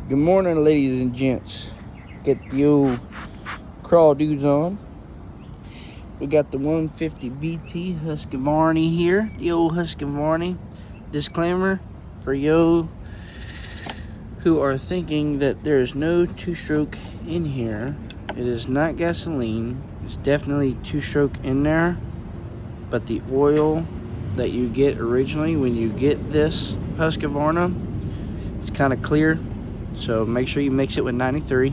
Good morning, ladies and gents. Get the old crawl dudes on. We got the 150 BT Husqvarna here, the old Husqvarna. Disclaimer for you who are thinking that there is no two-stroke in here. It is not gasoline. It's definitely two-stroke in there, but the oil that you get originally when you get this Husqvarna, it's kind of clear. So make sure you mix it with 93.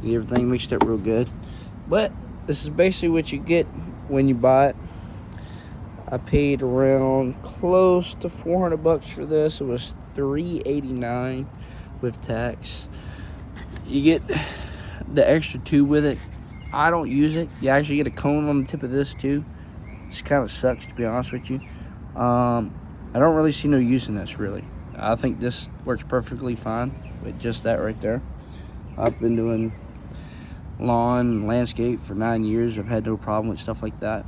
Get everything mixed up real good. But this is basically what you get when you buy it. I paid around close to 400 bucks for this. It was $389 with tax. You get the extra tube with it. I don't use it. You actually get a cone on the tip of this too. This kind of sucks, to be honest with you. I don't really see no use in this, really. I think this works perfectly fine with just that right there. I've been doing lawn and landscape for 9 years. I've had no problem with stuff like that.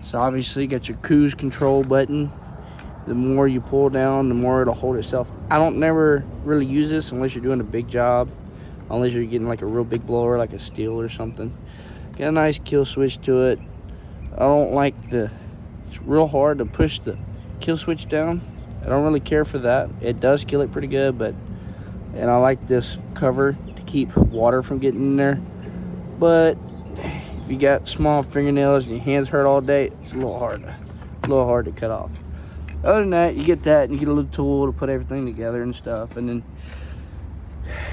So obviously you got your cruise control button. The more you pull down, the more it'll hold itself. I don't never really use this unless you're doing a big job, unless you're getting like a real big blower like a Stihl or something. Got a nice kill switch to it. I don't like it's real hard to push the kill switch down. I don't really care for that. It does kill it pretty good, and I like this cover to keep water from getting in there. But if you got small fingernails and your hands hurt all day, it's a little hard to cut off. Other than that, you get that and you get a little tool to put everything together and stuff, and then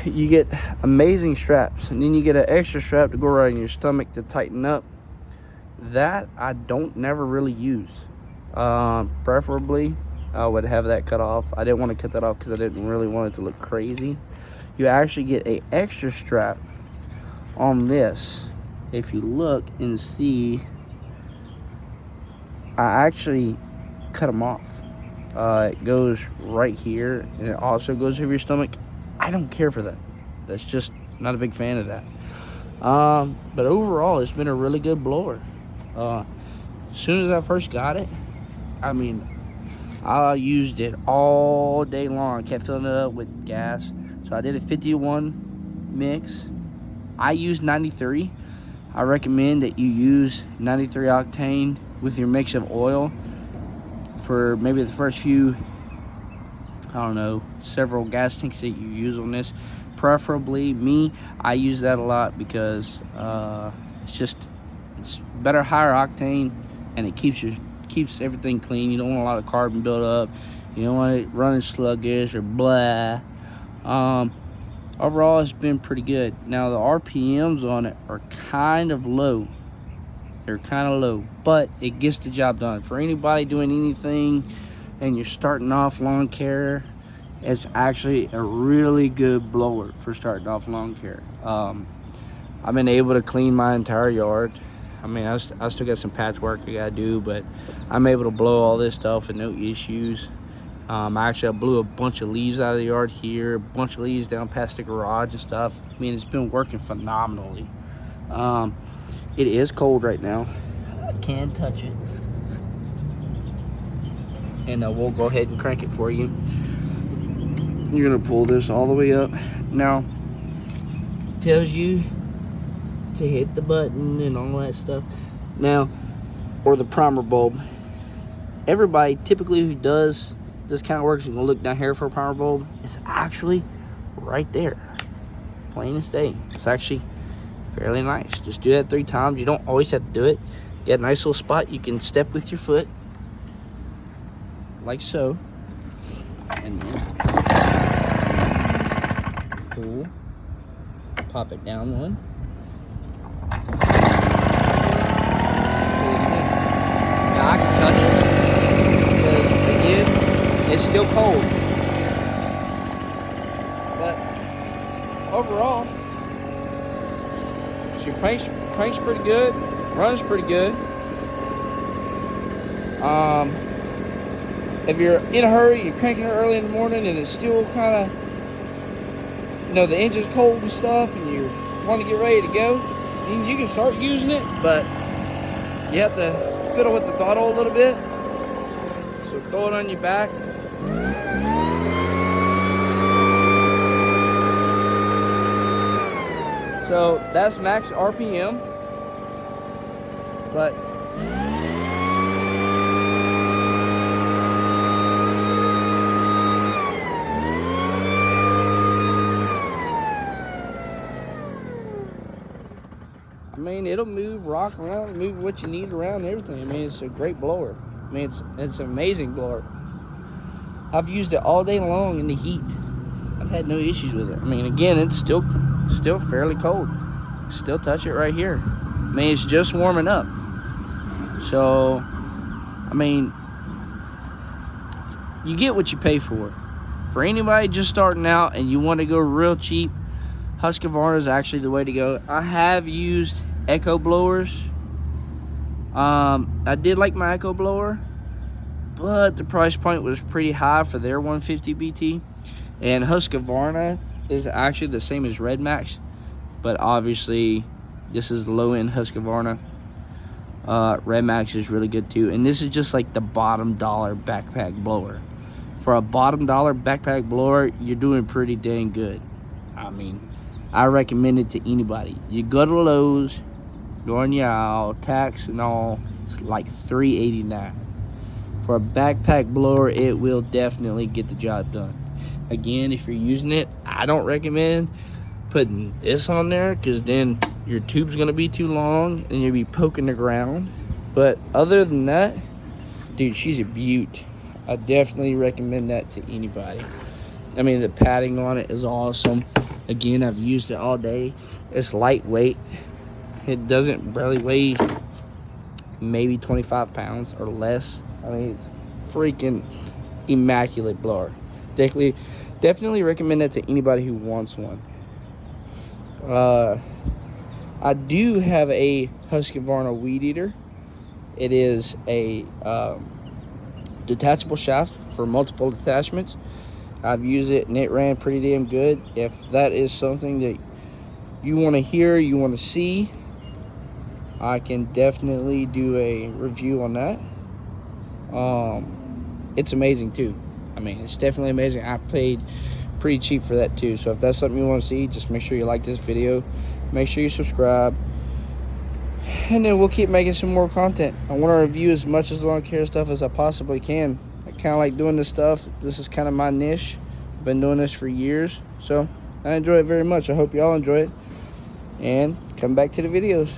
you get amazing straps, and then you get an extra strap to go right in your stomach to tighten up. That I don't never really use. Preferably I would have that cut off. I didn't want to cut that off because I didn't really want it to look crazy. You actually get a extra strap on this. If you look and see, I actually cut them off. It goes right here, and it also goes over your stomach. I don't care for that. That's just not a big fan of that. But overall, it's been a really good blower. As soon as I first got it, I mean, I used it all day long. I kept filling it up with gas. So I did a 51 mix. I used 93. I recommend that you use 93 octane with your mix of oil for maybe the first few, I don't know, several gas tanks that you use on this. Preferably me, I use that a lot because it's better, higher octane, and it keeps everything clean. You don't want a lot of carbon build up. You don't want it running sluggish or blah. Overall, it's been pretty good. Now the RPMs on it are kind of low. They're kind of low, but it gets the job done. For anybody doing anything and you're starting off lawn care, it's actually a really good blower for starting off lawn care. I've been able to clean my entire yard. I mean, I still got some patchwork I gotta do, but I'm able to blow all this stuff with no issues. I blew a bunch of leaves out of the yard here, a bunch of leaves down past the garage and stuff. I mean, it's been working phenomenally. It is cold right now. I can touch it. And we'll go ahead and crank it for you. You're gonna pull this all the way up. Now, it tells you to hit the button and all that stuff. Now, or the primer bulb. Everybody typically who does this kind of work is gonna look down here for a primer bulb. It's actually right there, plain as day. It's actually fairly nice. Just do that 3 times. You don't always have to do it. You got a nice little spot you can step with your foot, like so, and then pull, pop it down one. Now I can touch it because again, it's still cold. But overall, she cranks pretty good, runs pretty good. If you're in a hurry, you're cranking it early in the morning and it's still kind of, you know, the engine's cold and stuff, and you want to get ready to go, you can start using it, but you have to fiddle with the throttle a little bit. So throw it on your back. So that's max RPM, but I mean, it'll move, rock around, move what you need around, everything. I mean, it's a great blower. I mean, it's an amazing blower. I've used it all day long in the heat. I've had no issues with it. I mean, again, it's still fairly cold. Still touch it right here. I mean, it's just warming up. So, I mean, you get what you pay for. For anybody just starting out and you want to go real cheap, Husqvarna is actually the way to go. I have used Echo blowers. I did like my Echo blower, but the price point was pretty high for their 150 BT. And Husqvarna is actually the same as Red Max, but obviously this is low-end Husqvarna. Red Max is really good too, and this is just like the bottom dollar backpack blower. For a bottom dollar backpack blower, you're doing pretty dang good. I mean, I recommend it to anybody. You go to Lowe's, go on your aisle, tax and all, it's like $3.89. For a backpack blower, it will definitely get the job done. Again, if you're using it, I don't recommend putting this on there, because then your tube's gonna be too long and you'll be poking the ground. But other than that, dude, she's a beaut. I definitely recommend that to anybody. I mean, the padding on it is awesome. Again, I've used it all day. It's lightweight. It doesn't barely weigh maybe 25 pounds or less. I mean, it's freaking immaculate blower. Definitely recommend that to anybody who wants one. I do have a Husqvarna weed eater. It is a detachable shaft for multiple attachments. I've used it and it ran pretty damn good. If that is something that you want to hear, you want to see, I can definitely do a review on that. It's amazing too. I mean, it's definitely amazing. I paid pretty cheap for that too. So if that's something you want to see, just make sure you like this video, make sure you subscribe, and then we'll keep making some more content. I want to review as much as lawn care stuff as I possibly can. I kind of like doing this stuff. This is kind of my niche. I've been doing this for years, so I enjoy it very much. I hope y'all enjoy it, and come back to the videos.